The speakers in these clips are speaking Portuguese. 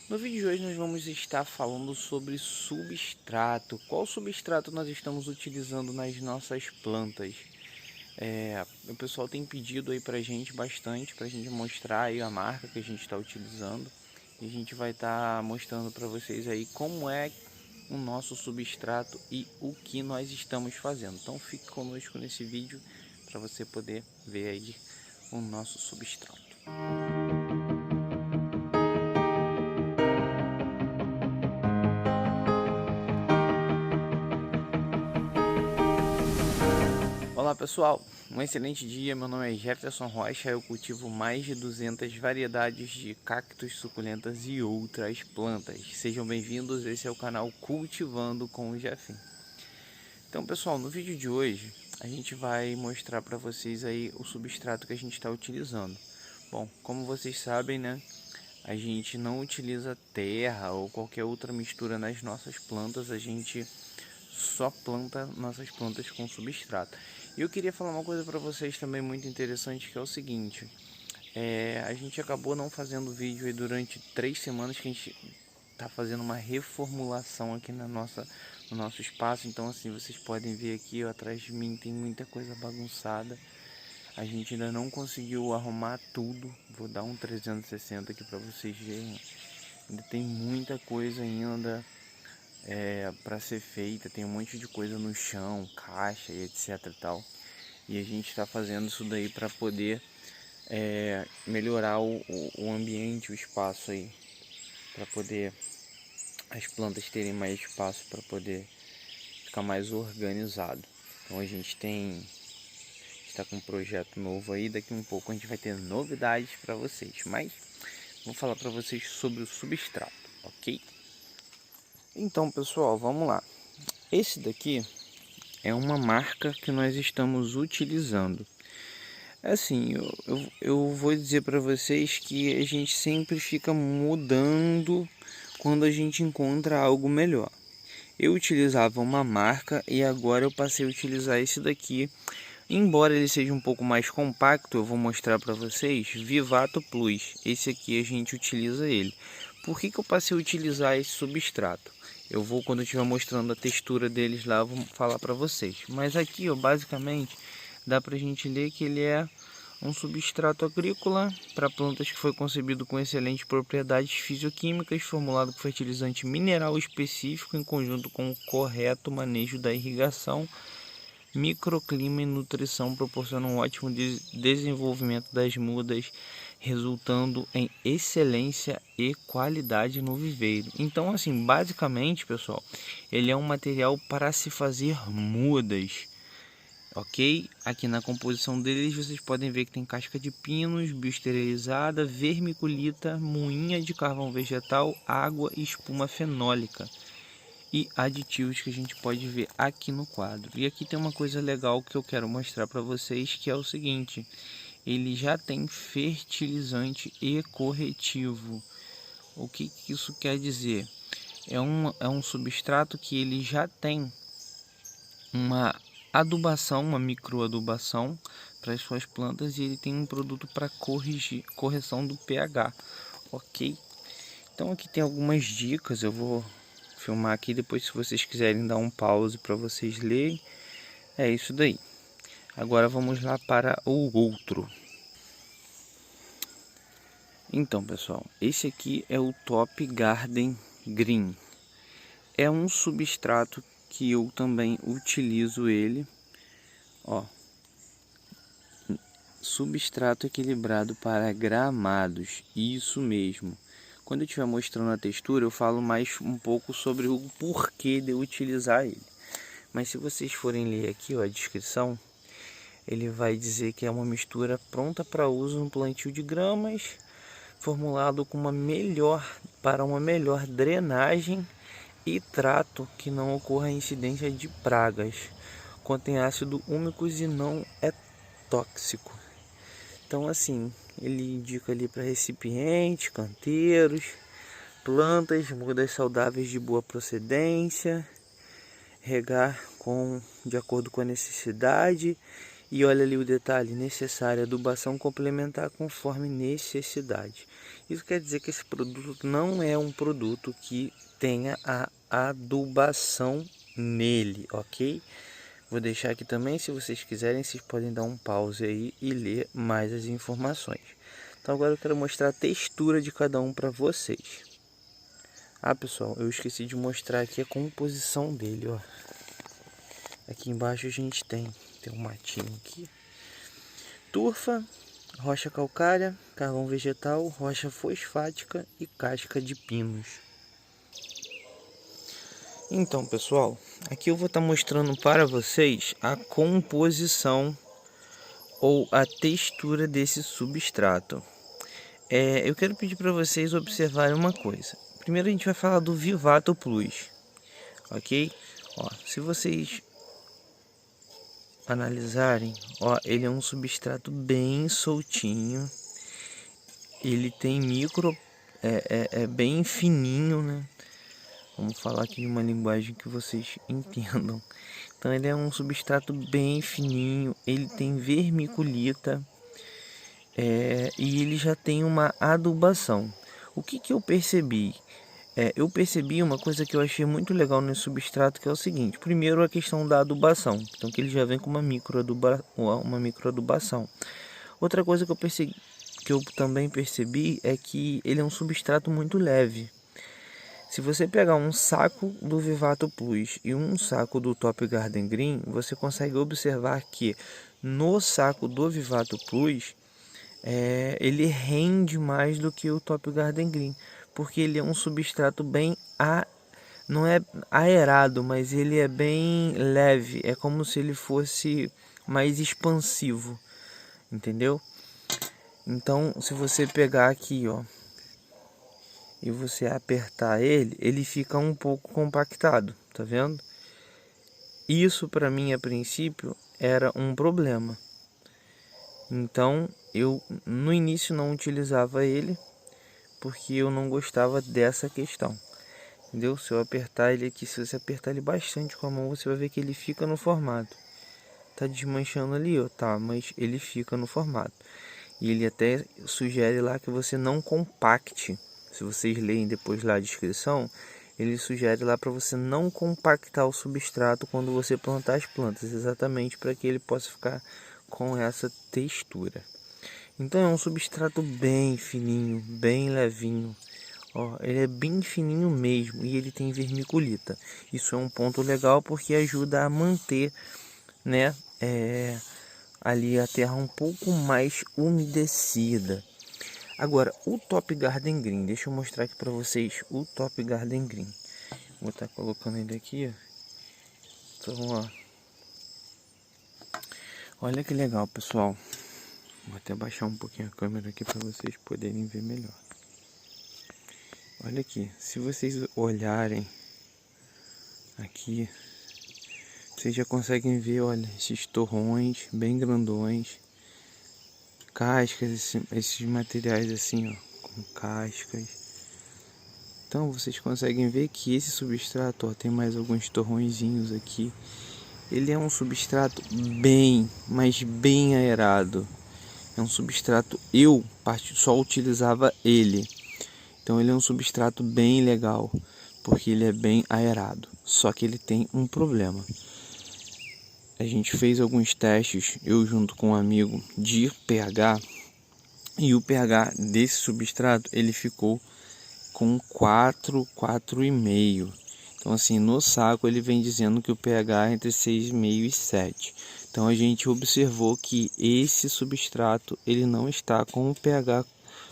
No vídeo de hoje nós vamos estar falando sobre substrato. Qual substrato nós estamos utilizando nas nossas plantas? O pessoal tem pedido aí pra gente bastante, pra gente mostrar aí a marca que a gente está utilizando. E a gente vai estar mostrando para vocês aí como é o nosso substrato e o que nós estamos fazendo. Então fique conosco nesse vídeo para você poder ver aí o nosso substrato. Olá pessoal, um excelente dia, meu nome é Jefferson Rocha, eu cultivo mais de 200 variedades de cactos, suculentas e outras plantas. Sejam bem-vindos, esse é o canal Cultivando com o Jefim. Então pessoal, no vídeo de hoje a gente vai mostrar para vocês aí o substrato que a gente está utilizando. Bom, como vocês sabem, né, a gente não utiliza terra ou qualquer outra mistura nas nossas plantas, a gente só planta nossas plantas com substrato. E eu queria falar uma coisa para vocês também muito interessante, que é o seguinte: a gente acabou não fazendo vídeo aí durante 3 semanas, que a gente tá fazendo uma reformulação aqui no nosso espaço. Então assim, vocês podem ver aqui, ó, atrás de mim tem muita coisa bagunçada. A gente ainda não conseguiu arrumar tudo. Vou dar um 360 aqui para vocês verem. Ainda tem muita coisa ainda para ser feita, tem um monte de coisa no chão, caixa e etc e tal. E a gente está fazendo isso daí para poder melhorar o ambiente, o espaço aí, para poder as plantas terem mais espaço para poder ficar mais organizado. Então a gente está com um projeto novo aí, daqui um pouco a gente vai ter novidades para vocês, mas vou falar para vocês sobre o substrato, ok? Então pessoal, vamos lá. Esse daqui é uma marca que nós estamos utilizando. Assim, eu vou dizer para vocês que a gente sempre fica mudando quando a gente encontra algo melhor. Eu utilizava uma marca e agora eu passei a utilizar esse daqui. Embora ele seja um pouco mais compacto, eu vou mostrar para vocês, Vivato Plus. Esse aqui a gente utiliza ele. Por que eu passei a utilizar esse substrato? Eu vou, quando eu estiver mostrando a textura deles lá, vou falar para vocês. Mas aqui, ó, basicamente, dá para a gente ler que ele é um substrato agrícola para plantas que foi concebido com excelentes propriedades físio-químicas, formulado por fertilizante mineral específico em conjunto com o correto manejo da irrigação, microclima e nutrição, proporcionam um ótimo desenvolvimento das mudas, resultando em excelência e qualidade no viveiro. Então, assim, basicamente, pessoal, ele é um material para se fazer mudas, ok? Aqui na composição deles vocês podem ver que tem casca de pinos, bioesterilizada, vermiculita, moinha de carvão vegetal, água e espuma fenólica e aditivos que a gente pode ver aqui no quadro. E aqui tem uma coisa legal que eu quero mostrar para vocês, que é o seguinte: ele já tem fertilizante e corretivo. O que isso quer dizer? É um substrato que ele já tem uma adubação, uma microadubação para as suas plantas, e ele tem um produto para correção do pH, ok? Então aqui tem algumas dicas, eu vou filmar aqui, depois se vocês quiserem dar um pause para vocês lerem, é isso daí. Agora vamos lá para o outro. Então pessoal, esse aqui é o Top Garden Green. É um substrato que eu também utilizo ele, ó. Substrato equilibrado para gramados, isso mesmo. Quando eu estiver mostrando a textura, eu falo mais um pouco sobre o porquê de eu utilizar ele. Mas se vocês forem ler aqui, ó, a descrição, ele vai dizer que é uma mistura pronta para uso no plantio de gramas, formulado com para uma melhor drenagem e trato que não ocorra incidência de pragas. Contém ácido úmico e não é tóxico. Então assim, ele indica ali para recipientes, canteiros, plantas, mudas saudáveis de boa procedência, regar de acordo com a necessidade. E olha ali o detalhe: necessária adubação complementar conforme necessidade. Isso quer dizer que esse produto não é um produto que tenha a adubação nele, ok? Vou deixar aqui também, se vocês quiserem, vocês podem dar um pause aí e ler mais as informações. Então agora eu quero mostrar a textura de cada um para vocês. Ah, pessoal, eu esqueci de mostrar aqui a composição dele, ó. Aqui embaixo a gente tem um matinho aqui. Turfa, rocha calcária, carvão vegetal, rocha fosfática e casca de pinos. Então, pessoal, aqui eu vou estar mostrando para vocês a composição ou a textura desse substrato. Eu quero pedir para vocês observarem uma coisa. Primeiro a gente vai falar do Vivato Plus, ok? Ó, se vocês analisarem, ó, ele é um substrato bem soltinho. Ele tem micro, bem fininho, né? Vamos falar aqui de uma linguagem que vocês entendam. Então ele é um substrato bem fininho, ele tem vermiculita e ele já tem uma adubação. O que eu percebi? Eu percebi uma coisa que eu achei muito legal nesse substrato, que é o seguinte. Primeiro, a questão da adubação. Então que ele já vem com uma microadubação. Outra coisa que eu também percebi é que ele é um substrato muito leve. Se você pegar um saco do Vivato Plus e um saco do Top Garden Green, você consegue observar que no saco do Vivato Plus ele rende mais do que o Top Garden Green, porque ele é um substrato bem não é aerado, mas ele é bem leve, é como se ele fosse mais expansivo, entendeu? Então, se você pegar aqui, ó, e você apertar ele, ele fica um pouco compactado, tá vendo? Isso para mim a princípio era um problema. Então eu no início não utilizava ele porque eu não gostava dessa questão. Entendeu? Se eu apertar ele aqui, se você apertar ele bastante com a mão, você vai ver que ele fica no formato. Tá desmanchando ali, ó, tá, mas ele fica no formato. E ele até sugere lá que você não compacte. Se vocês lerem depois lá a descrição, ele sugere lá para você não compactar o substrato quando você plantar as plantas, exatamente para que ele possa ficar com essa textura. Então é um substrato bem fininho, bem levinho. Ó, ele é bem fininho mesmo e ele tem vermiculita. Isso é um ponto legal porque ajuda a manter, né, ali a terra um pouco mais umedecida. Agora, o Top Garden Green, deixa eu mostrar aqui para vocês o Top Garden Green. Vou estar colocando ele aqui, ó. Então, ó. Olha que legal, pessoal. Vou até baixar um pouquinho a câmera aqui para vocês poderem ver melhor. Olha aqui, se vocês olharem aqui, vocês já conseguem ver, olha, esses torrões bem grandões, cascas, esses materiais assim, ó, com cascas. Então vocês conseguem ver que esse substrato, ó, tem mais alguns torrõezinhos aqui. Ele é um substrato bem, mas bem aerado. É um substrato, eu só utilizava ele. Então ele é um substrato bem legal, porque ele é bem aerado. Só que ele tem um problema. A gente fez alguns testes, eu junto com um amigo, de pH. E o pH desse substrato, ele ficou com 4, 4,5. Então assim, no saco ele vem dizendo que o pH é entre 6,5 e 7. Então a gente observou que esse substrato, ele não está com o pH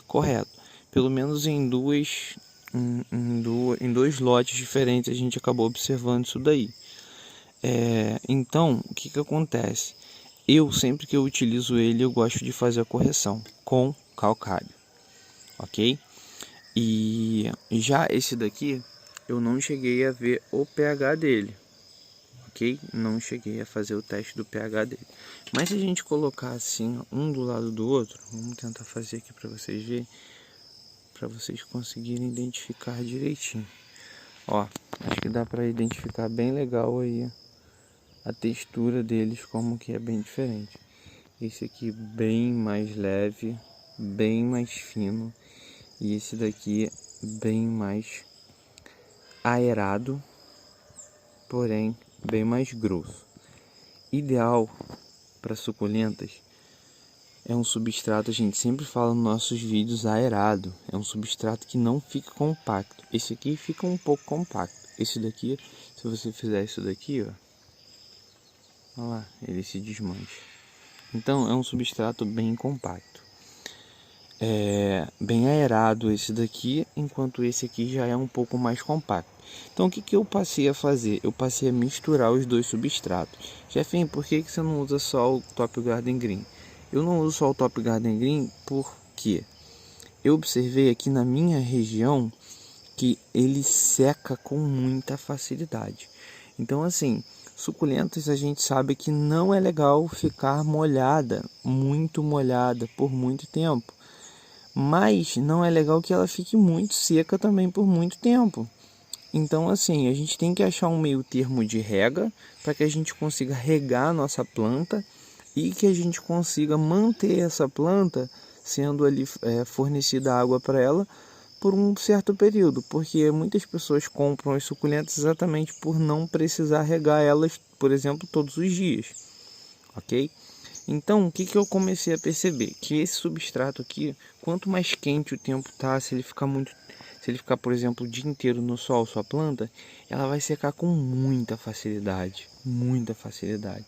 correto. Pelo menos em dois lotes diferentes a gente acabou observando isso daí. Então, o que acontece? Sempre que eu utilizo ele, eu gosto de fazer a correção com calcário, ok? E já esse daqui, eu não cheguei a ver o pH dele, ok? Não cheguei a fazer o teste do pH dele. Mas se a gente colocar assim, um do lado do outro, vamos tentar fazer aqui para vocês verem, para vocês conseguirem identificar direitinho. Ó, acho que dá para identificar bem legal aí a textura deles, como que é bem diferente. Esse aqui bem mais leve, bem mais fino, e esse daqui bem mais aerado, porém bem mais grosso. Ideal para suculentas é um substrato, a gente sempre fala nos nossos vídeos, aerado. É um substrato que não fica compacto. Esse aqui fica um pouco compacto. Esse daqui, se você fizer isso daqui, ó, olha lá, ele se desmancha. Então é um substrato bem compacto. É bem aerado esse daqui, enquanto esse aqui já é um pouco mais compacto. Então o que eu passei a fazer? Eu passei a misturar os dois substratos. Jefinho, por que você não usa só o Top Garden Green? Eu não uso só o Top Garden Green porque eu observei aqui na minha região que ele seca com muita facilidade. Então assim, suculentas a gente sabe que não é legal ficar molhada, muito molhada por muito tempo. Mas não é legal que ela fique muito seca também por muito tempo. Então assim, a gente tem que achar um meio termo de rega para que a gente consiga regar a nossa planta e que a gente consiga manter essa planta sendo ali fornecida água para ela por um certo período, porque muitas pessoas compram as suculentas exatamente por não precisar regar elas, por exemplo, todos os dias, ok? Então, o que eu comecei a perceber? Que esse substrato aqui, quanto mais quente o tempo tá, se ele ficar, por exemplo, o dia inteiro no sol, sua planta, ela vai secar com muita facilidade, muita facilidade.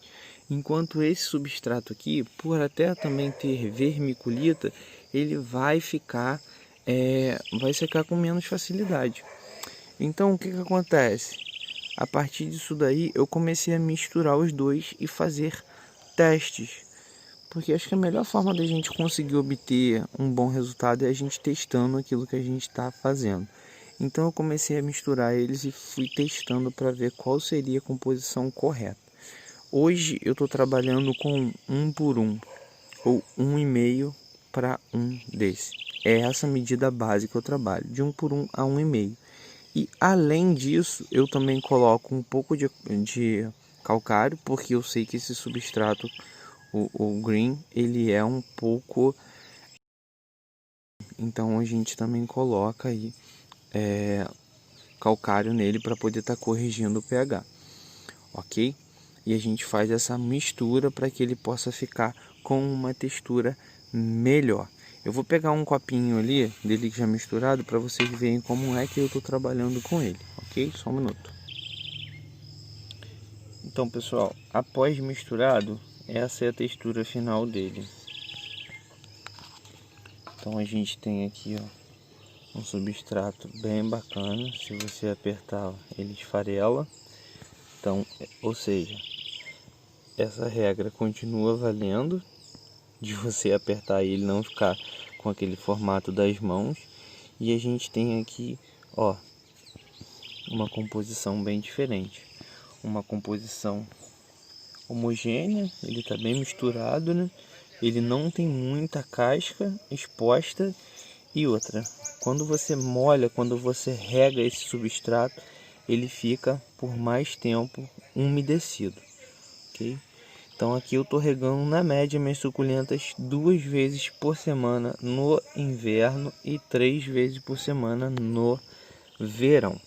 Enquanto esse substrato aqui, por até também ter vermiculita, ele vai secar com menos facilidade. Então, o que acontece? A partir disso daí, eu comecei a misturar os dois e fazer testes. Porque acho que a melhor forma da gente conseguir obter um bom resultado é a gente testando aquilo que a gente está fazendo. Então eu comecei a misturar eles e fui testando para ver qual seria a composição correta. Hoje eu estou trabalhando com 1 por 1 ou 1,5 para 1 desse. É essa medida básica que eu trabalho, de 1 por 1 a 1,5. E além disso, eu também coloco um pouco de calcário, porque eu sei que esse substrato, o green, ele é um pouco... Então a gente também coloca aí calcário nele para poder estar corrigindo o pH, ok? E a gente faz essa mistura para que ele possa ficar com uma textura melhor. Eu vou pegar um copinho ali dele já misturado para vocês verem como é que eu estou trabalhando com ele, ok? Só um minuto. Então pessoal, após misturado, essa é a textura final dele. Então a gente tem aqui, ó, um substrato bem bacana. Se você apertar, ele esfarela. Então, ou seja, essa regra continua valendo de você apertar e ele não ficar com aquele formato das mãos. E a gente tem aqui, ó, uma composição bem diferente, uma composição homogênea. Ele está bem misturado, né? Ele não tem muita casca exposta. E outra, quando você molha, quando você rega esse substrato, ele fica por mais tempo umedecido, ok? Então aqui eu estou regando na média minhas suculentas 2 vezes por semana no inverno e 3 vezes por semana no verão.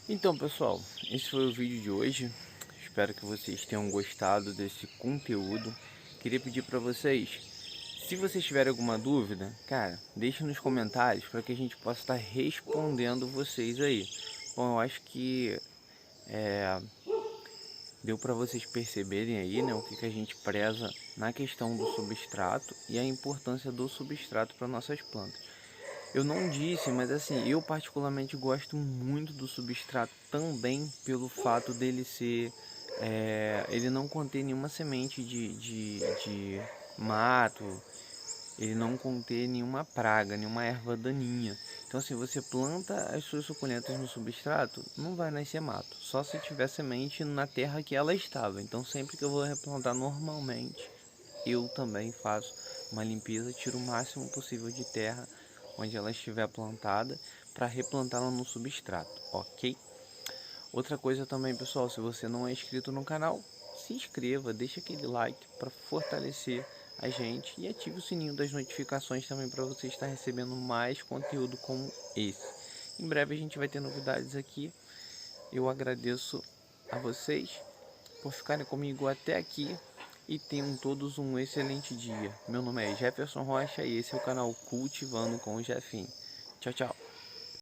Então pessoal, esse foi o vídeo de hoje. Espero que vocês tenham gostado desse conteúdo. Queria pedir para vocês, se vocês tiverem alguma dúvida, cara, deixe nos comentários para que a gente possa estar respondendo vocês aí. Bom, eu acho que deu para vocês perceberem aí, né, o que a gente preza na questão do substrato e a importância do substrato para nossas plantas. Eu não disse, mas assim, eu particularmente gosto muito do substrato também pelo fato dele ser, ele não conter nenhuma semente de mato, ele não conter nenhuma praga, nenhuma erva daninha. Então assim, você planta as suas suculentas no substrato, não vai nascer mato, só se tiver semente na terra que ela estava. Então sempre que eu vou replantar normalmente, eu também faço uma limpeza, tiro o máximo possível de terra onde ela estiver plantada para replantá-la no substrato, ok? Outra coisa também, pessoal, se você não é inscrito no canal, se inscreva, deixa aquele like para fortalecer a gente e ative o sininho das notificações também para você estar recebendo mais conteúdo como esse. Em breve a gente vai ter novidades aqui. Eu agradeço a vocês por ficarem comigo até aqui e tenham todos um excelente dia. Meu nome é Jefferson Rocha e esse é o canal Cultivando com o Jefinho. Tchau, tchau.